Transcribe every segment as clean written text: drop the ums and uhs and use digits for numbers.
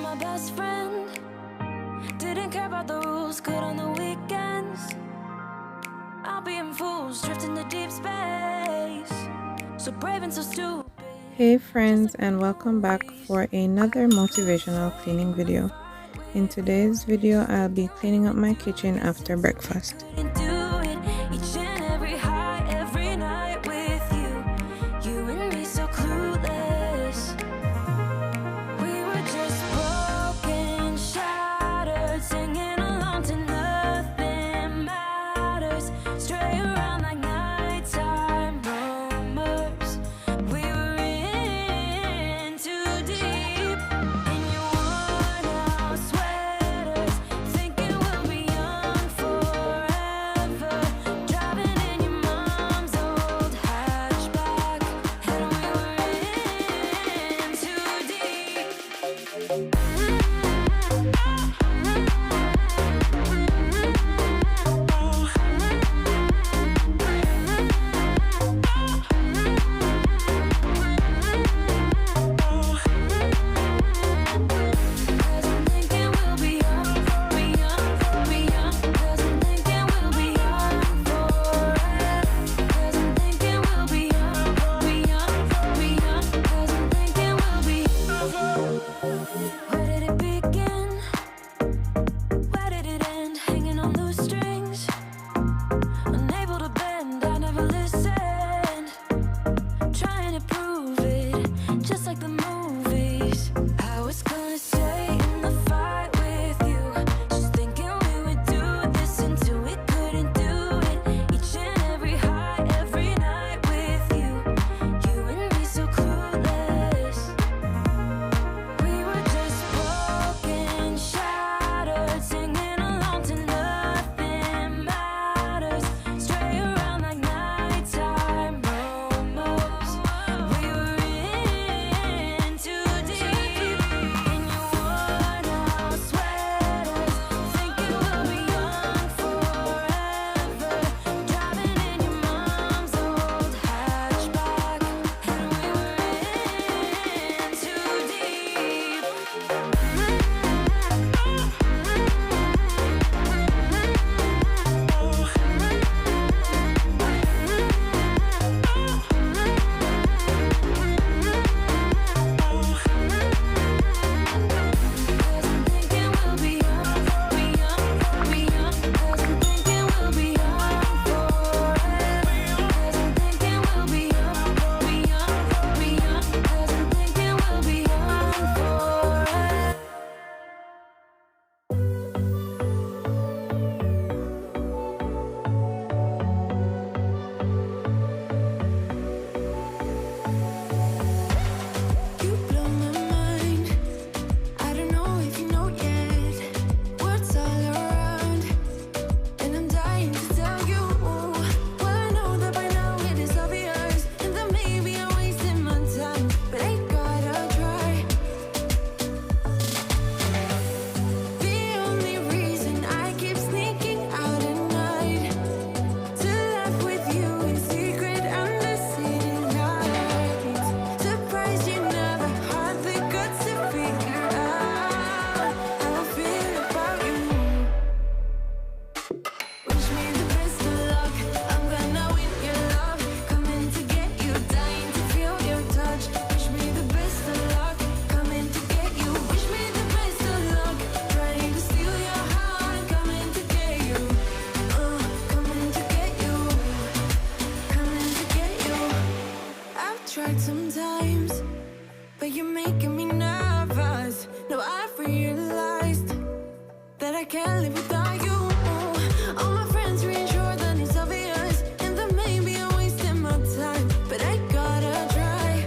my best friend. Didn't care about the rules, good on the weekends. I'll be in fools, drifting to deep space. So brave and so stupid. Hey friends, and welcome back for another motivational cleaning video. In today's video, I'll be cleaning up my kitchen after breakfast. Sometimes, but you're making me nervous. No, I've realized that I can't live without you. All my friends reassure that it's obvious, and that maybe I'm wasting my time, but I gotta try.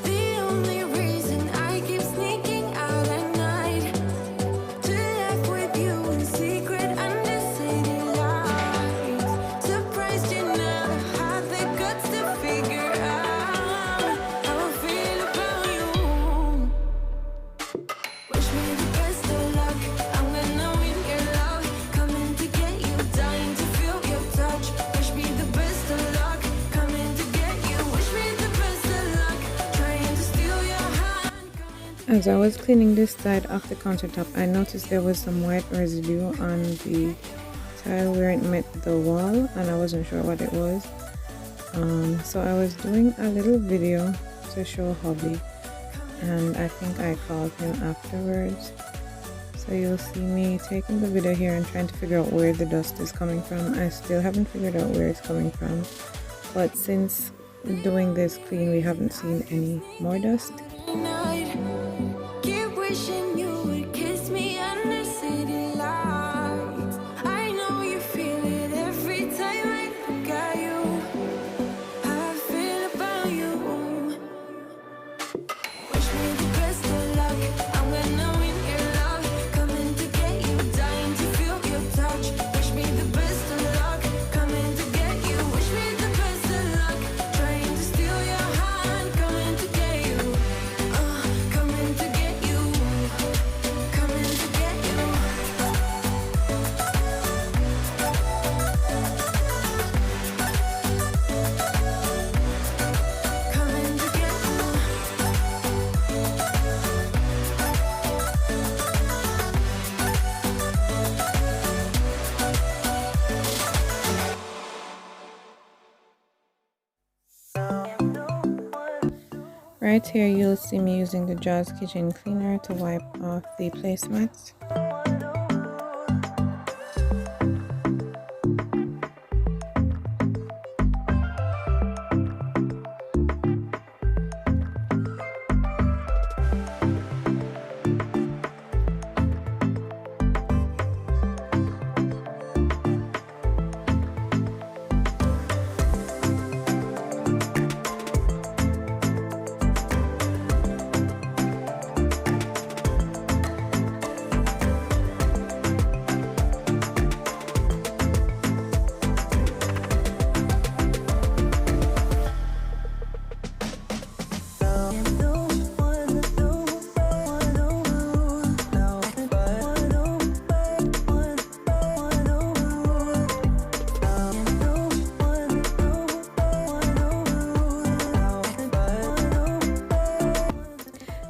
The only reason I keep sneaking out at night to laugh with you in secret under city lights. Surprised you never had the As I was cleaning this side of the countertop, I noticed there was some white residue on the tile where it met the wall, and I wasn't sure what it was. So I was doing a little video to show hubby, and I think I called him afterwards. So you'll see me taking the video here and trying to figure out where the dust is coming from. I still haven't figured out where it's coming from, but since doing this clean we haven't seen any more dust. Keep wishing you would kiss me under city lights. I know you feel it every time I look at you. How I feel about you. Wish me the best of luck. I'm gonna win your love. Coming to get you, dying to feel your touch. Wish me the best of luck. Coming to get you. Wish me the best of luck. Trying to steal your heart. Coming to get you. Coming to get you. Coming to get you. Coming to get you. Right here you'll see me using the Jaws kitchen cleaner to wipe off the placemats.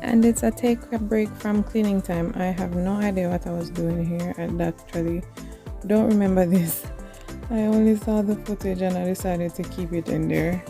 And it's a take a break from cleaning time. I have no idea what I was doing here. I actually don't remember this. I only saw the footage and I decided to keep it in there.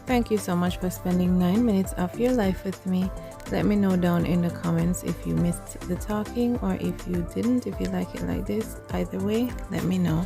Thank you so much for spending 9 minutes of your life with me. Let me know down in the comments if you missed the talking or if you didn't, if you like it like this. Either way, let me know.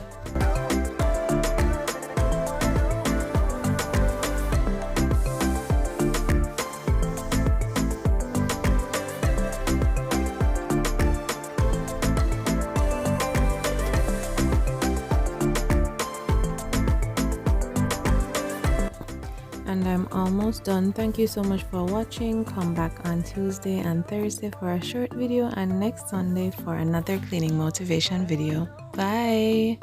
And I'm almost done. Thank you so much for watching. Come back on Tuesday and Thursday for a short video and next Sunday for another cleaning motivation video. Bye.